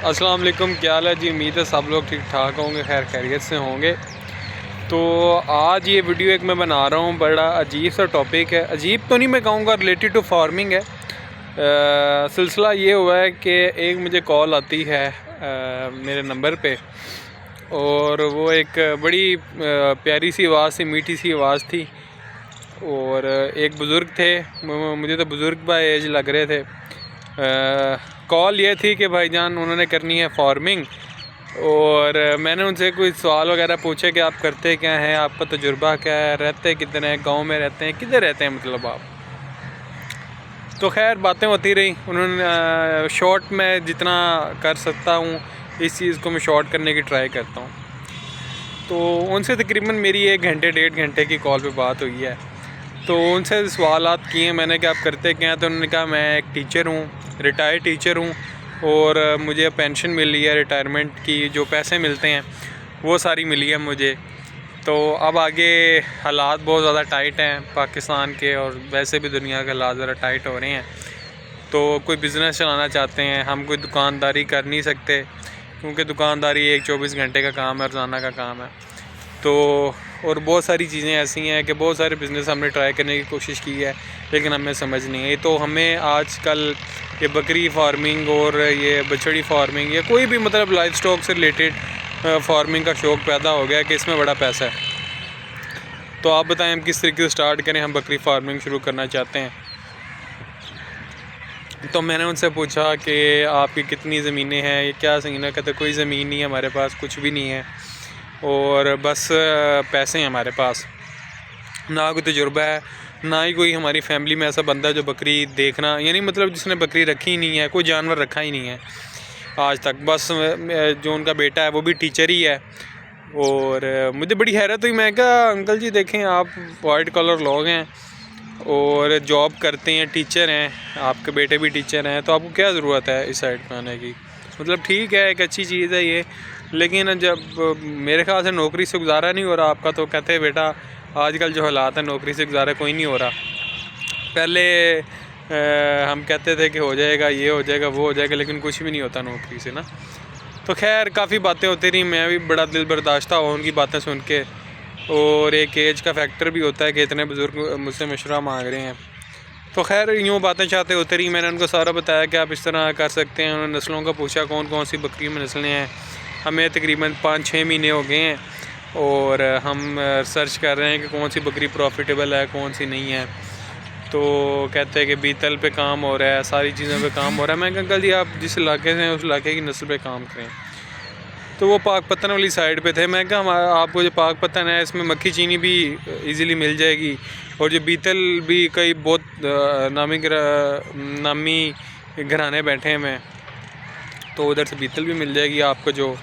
अस्सलाम वालेकुम, क्या हाल है जी। उम्मीद है सब लोग ठीक ठाक होंगे, खैर खैरियत से होंगे। तो आज ये वीडियो एक मैं बना रहा हूँ, बड़ा अजीब सा टॉपिक है। अजीब तो नहीं मैं कहूँगा, रिलेटेड टू फार्मिंग है। सिलसिला ये हुआ है कि एक मुझे कॉल आती है मेरे नंबर पे, और वो एक बड़ी प्यारी सी आवाज़ थी, मीठी सी आवाज़ थी। और एक बुज़ुर्ग थे, मुझे तो बुज़ुर्ग बाय एज लग रहे थे। कॉल ये थी कि भाईजान उन्होंने करनी है फार्मिंग, और मैंने उनसे कोई सवाल वगैरह पूछे कि आप करते क्या हैं, आपका तजुर्बा क्या है, रहते कितने हैं, गांव में रहते हैं, किधर रहते हैं मतलब आप। तो खैर बातें होती रही। उन्होंने शॉर्ट में जितना कर सकता हूँ इस चीज़ को मैं शॉर्ट करने की ट्राई करता हूँ। तो उनसे तकरीबन मेरी 1 घंटे 1.5 घंटे की कॉल पे बात हुई है। तो उनसे सवालात किए मैंने कि आप करते क्या हैं। तो उन्होंने कहा मैं एक टीचर हूँ, रिटायर्ड टीचर हूँ, और मुझे पेंशन मिली है, रिटायरमेंट की जो पैसे मिलते हैं वो सारी मिली है मुझे। तो अब आगे हालात बहुत ज़्यादा टाइट हैं पाकिस्तान के, और वैसे भी दुनिया के हालात ज़रा टाइट हो रहे हैं। तो कोई बिज़नेस चलाना चाहते हैं, हम कोई दुकानदारी कर नहीं सकते, क्योंकि दुकानदारी एक 24 घंटे का काम है, रोज़ाना का काम है। तो और बहुत सारी चीज़ें ऐसी हैं कि बहुत सारे बिज़नेस हमने ट्राई करने की कोशिश की है, लेकिन हमें समझ नहीं आई। तो हमें आजकल ये बकरी फार्मिंग और ये बछड़ी फार्मिंग या कोई भी मतलब लाइफ स्टॉक से रिलेटेड फार्मिंग का शौक़ पैदा हो गया कि इसमें बड़ा पैसा है। तो आप बताएं हम किस तरीके से स्टार्ट करें, हम बकरी फार्मिंग शुरू करना चाहते हैं। तो मैंने उनसे पूछा कि आपकी कितनी ज़मीनें हैं, ये क्या सीन है। कहते कोई ज़मीन नहीं है हमारे पास, कुछ भी नहीं है, और बस पैसे हैं हमारे पास, ना कोई तजुर्बा है, ना ही कोई हमारी फैमिली में ऐसा बंदा जो बकरी देखना, यानी मतलब जिसने बकरी रखी ही नहीं है, कोई जानवर रखा ही नहीं है आज तक। बस जो उनका बेटा है वो भी टीचर ही है। और मुझे बड़ी हैरत हुई। मैं कहा अंकल जी देखें, आप वाइट कॉलर लोग हैं और जॉब करते हैं, टीचर हैं, आपके बेटे भी टीचर हैं, तो आपको क्या ज़रूरत है इस साइड पर आने की। मतलब ठीक है, एक अच्छी चीज़ है ये, लेकिन जब मेरे ख्याल से नौकरी से गुजारा नहीं हो रहा आपका, तो कहते हैं बेटा आजकल जो हालात है नौकरी से गुजारा कोई नहीं हो रहा। पहले हम कहते थे कि हो जाएगा, ये हो जाएगा, वो हो जाएगा, लेकिन कुछ भी नहीं होता नौकरी से ना। तो खैर काफ़ी बातें होती रही, मैं भी बड़ा दिल बर्दाश्ता हुआ उनकी बातें सुन के। और एक एज का फैक्टर भी होता है कि इतने बुज़ुर्ग मुझसे मशवरा मांग रहे हैं। तो खैर यूँ बातें चाहते होते रही। मैंने उनको सारा बताया कि आप इस तरह कर सकते हैं। उन्होंने नस्लों का पूछा कौन कौन सी बकरी में नस्लें हैं। हमें तकरीबन 5-6 महीने हो गए हैं, और हम सर्च कर रहे हैं कि कौन सी बकरी प्रॉफिटेबल है, कौन सी नहीं है। तो कहते हैं कि बीतल पे काम हो रहा है, सारी चीज़ों पे काम हो रहा है। मैं अंकल जी आप जिस इलाके से हैं उस इलाके की नस्ल पे काम करें। तो वो पाकपतन वाली साइड पे थे। मैं कहा आपको जो पाकपतन है इसमें मक्खी चीनी भी इजीली मिल जाएगी, और जो बीतल भी कई बहुत नामी घराने बैठे हैं मैं, तो उधर से बीतल भी मिल जाएगी आपको। जो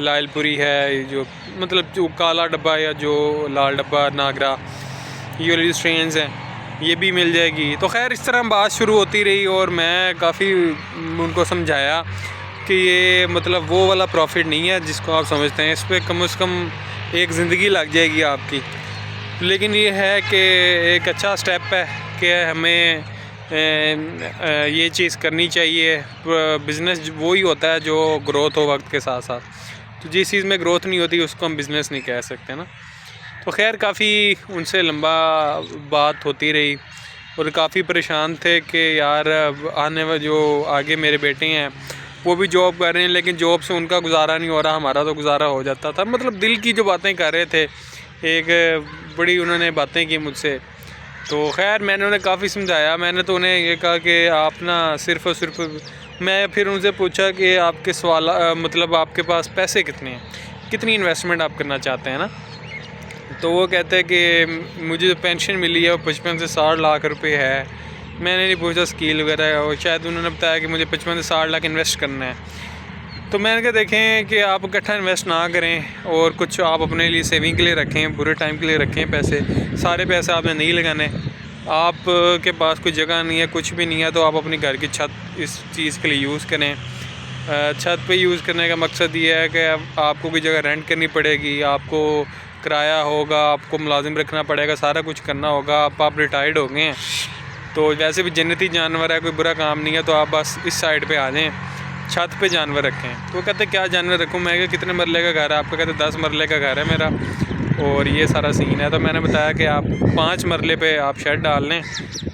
लालपुरी है, जो मतलब जो काला डब्बा या जो लाल डब्बा नागरा, ये वाली स्ट्रेन्स हैं, ये भी मिल जाएगी। तो खैर इस तरह बात शुरू होती रही, और मैं काफ़ी उनको समझाया कि ये मतलब वो वाला प्रॉफिट नहीं है जिसको आप समझते हैं। इस पर कम से कम एक ज़िंदगी लग जाएगी आपकी, लेकिन ये है कि एक अच्छा स्टेप है कि हमें ये चीज़ करनी चाहिए। बिज़नेस वो ही होता है जो ग्रोथ हो वक्त के साथ साथ। तो जिस चीज़ में ग्रोथ नहीं होती उसको हम बिज़नेस नहीं कह सकते ना। तो खैर काफ़ी उनसे लंबा बात होती रही, और काफ़ी परेशान थे कि यार आने वाले जो आगे मेरे बेटे हैं वो भी जॉब कर रहे हैं, लेकिन जॉब से उनका गुजारा नहीं हो रहा, हमारा तो गुजारा हो जाता था। मतलब दिल की जो बातें कर रहे थे, एक बड़ी उन्होंने बातें की मुझसे। तो खैर मैंने उन्हें काफ़ी समझाया। मैंने तो उन्हें ये कहा कि आप ना सिर्फ़ और सिर्फ, मैं फिर उनसे पूछा कि आपके सवाल मतलब आपके पास पैसे कितने हैं, कितनी इन्वेस्टमेंट आप करना चाहते हैं ना। तो वो कहते हैं कि मुझे जो पेंशन मिली है वो 55 से 60 लाख रुपए है। मैंने नहीं पूछा स्कील वगैरह, और शायद उन्होंने बताया कि मुझे 55 से 60 लाख इन्वेस्ट करना है। तो मैंने कहा देखें कि आप इकट्ठा इन्वेस्ट ना करें, और कुछ आप अपने लिए सेविंग के लिए रखें, बुरे टाइम के लिए रखें पैसे। सारे पैसे आपने नहीं लगाने। आप के पास कोई जगह नहीं है, कुछ भी नहीं है, तो आप अपनी घर की छत इस चीज़ के लिए यूज़ करें। छत पे यूज़ करने का मकसद ये है कि आपको कोई जगह रेंट करनी पड़ेगी, आपको किराया होगा, आपको मुलाजिम रखना पड़ेगा, सारा कुछ करना होगा। आप रिटायर्ड हो गए हैं, तो वैसे भी जन्नती जानवर है, कोई बुरा काम नहीं है, तो आप बस इस साइड पे आ जाएं। छत पे जानवर रखें। तो कहते क्या जानवर रखूँ? मैं कहा कितने मरले का घर है आपका? कहते 10 मरले का घर है मेरा और ये सारा सीन है। तो मैंने बताया कि आप 5 मरले पे आप शेड डाल लें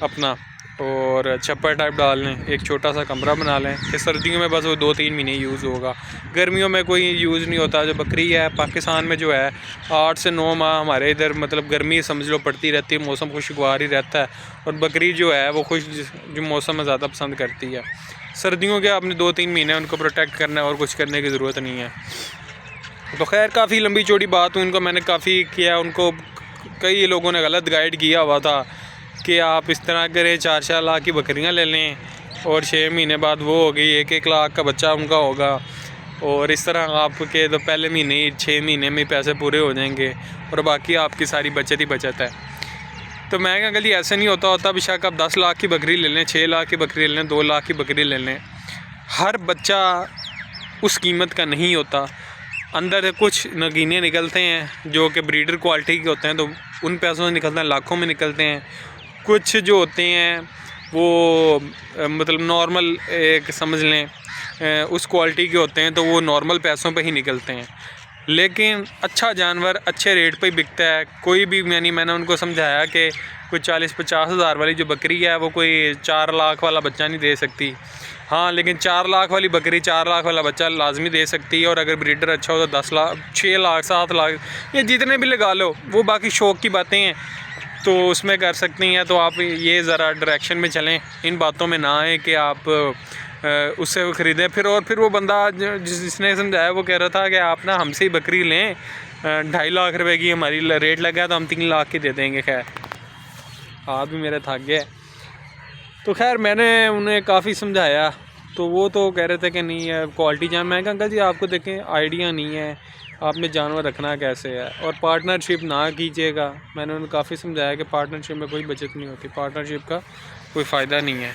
अपना और छप्पर टाइप डाल लें, एक छोटा सा कमरा बना लें कि सर्दियों में बस वो 2-3 महीने यूज़ होगा, गर्मियों में कोई यूज़ नहीं होता। जो बकरी है पाकिस्तान में जो है 8 से 9 माह हमारे इधर मतलब गर्मी समझ लो पड़ती रहती है, मौसम खुशगवार ही रहता है और बकरी जो है वो जो मौसम में ज़्यादा पसंद करती है। सर्दियों के आपने 2-3 महीने उनको प्रोटेक्ट करना है और कुछ करने की ज़रूरत नहीं है। तो खैर काफ़ी लंबी चौड़ी बात हुई, उनको मैंने काफ़ी किया, उनको कई लोगों ने गलत गाइड किया हुआ था कि आप इस तरह करें 4-4 लाख की बकरियां ले लें और 6 महीने बाद वो होगी 1-1 लाख का बच्चा उनका होगा और इस तरह आपके तो पहले महीने ही 6 महीने में पैसे पूरे हो जाएंगे और बाकी आपकी सारी बचत ही बचत है। तो मैं क्या गली ऐसे नहीं होता बेशक आप 10 लाख की बकरी ले लें, 6 लाख की बकरी ले लें, 2 लाख की बकरी ले लें, हर बच्चा उस कीमत का नहीं होता। अंदर से कुछ नगीने निकलते हैं जो कि ब्रीडर क्वालिटी के होते हैं तो उन पैसों से निकलते हैं, लाखों में निकलते हैं। कुछ जो होते हैं वो मतलब नॉर्मल एक समझ लें उस क्वालिटी के होते हैं तो वो नॉर्मल पैसों पे ही निकलते हैं। लेकिन अच्छा जानवर अच्छे रेट पे ही बिकता है। कोई भी मैंने उनको समझाया कि कोई 40-50 हज़ार वाली जो बकरी है वो कोई 4 लाख वाला बच्चा नहीं दे सकती। हाँ, लेकिन 4 लाख वाली बकरी 4 लाख वाला बच्चा लाजमी दे सकती है और अगर ब्रीडर अच्छा हो तो 10 लाख, 6 लाख, 7 लाख या जितने भी लगा लो, वो बाकी शौक़ की बातें हैं तो उसमें कर सकती हैं। तो आप ये ज़रा डायरेक्शन में चलें, इन बातों में ना आए कि आप उससे वो ख़रीदें। फिर वो बंदा जिसने समझाया वो कह रहा था कि आप ना हमसे ही बकरी लें, 2.5 लाख रुपए की हमारी रेट लगा तो हम 3 लाख की दे देंगे। खैर हाथ भी मेरे थक गए। तो खैर मैंने उन्हें काफ़ी समझाया तो वो तो कह रहे थे कि नहीं है क्वालिटी चाहिए। मैं कहा अंकल जी आपको देखें आइडिया नहीं है आपने जानवर रखना कैसे है और पार्टनरशिप ना कीजिएगा। मैंने उन्हें काफ़ी समझाया कि पार्टनरशिप में कोई बचत नहीं होती, पार्टनरशिप का कोई फ़ायदा नहीं है।